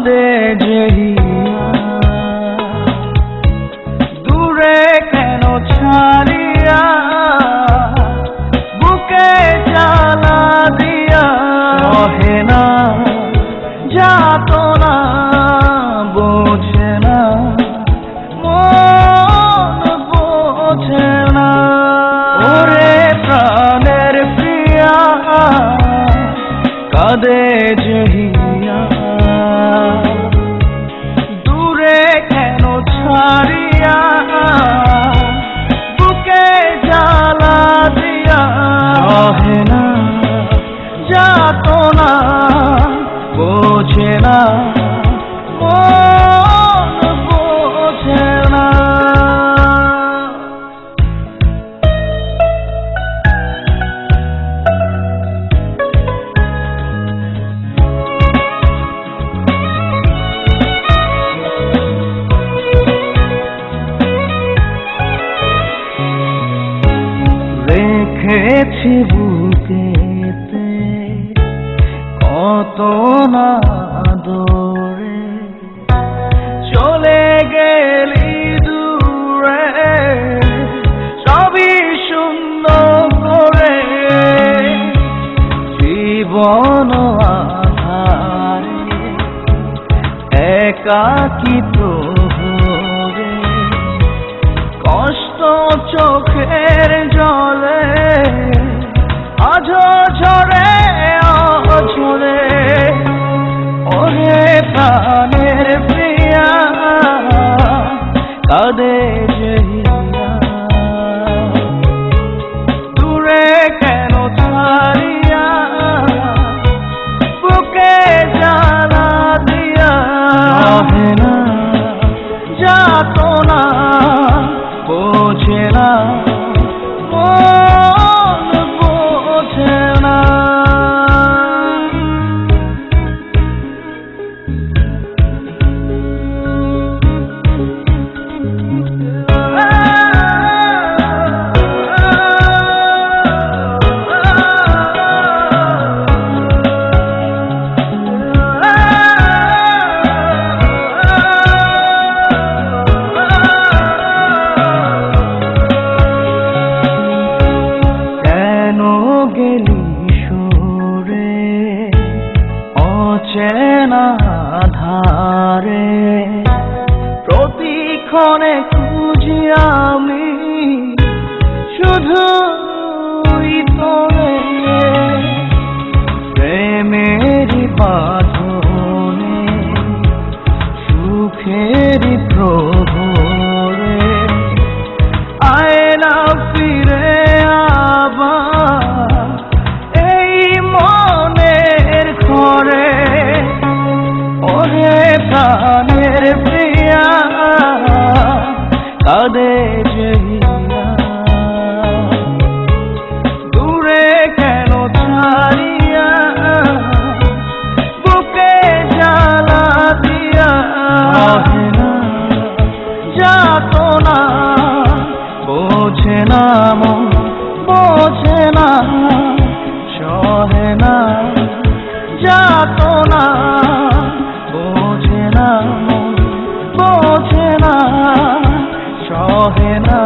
কাঁদে যে হিয়া, দূরে কেন ছাড়িয়া বুকে জ্বালা দিয়া, সহে না যাতনা বোঝে না মন বোঝে না। ওরে প্রাণের প্রিয়া কাঁদে যে হিয়া, দূরে কেন ছাড়িয়া বুকে জ্বালা দিয়া, সহে না যাতনা বোঝে না মন বোঝে না। রেখেছি বুকেতে কত না দূরে, চলে গেলি দূরে সবই শূন্য করে। জীবন আধারে একাকিত্ব ভরে, কষ্ট চোখের জলে আজ ঝরে ঝরে। ওরে প্রাণের প্রিয়া কাঁদে যে হিয়া, দূরে কেন ছাড়িয়া বুকে জ্বালা দিয়া, সহে না যাতনা বোঝে না মন বোঝে না। অচেনা ধারে প্রতিক্ষণে খুঁজি আমি শুধুই তোরে, প্রেমেরই বাঁধনে সুখেরই প্রহরে। আয়না ফিরে আবার এই মনের ঘরে। ওরে প্রাণের প্রিয়া কাঁদে যে হিয়া, দূরে কেন ছাড়িয়া বুকে জ্বালা দিয়া, সহে না যাতনা বোঝে না মন বোঝে না, সহে না যাতনা বোঝে না মন বোঝে না, সহে না।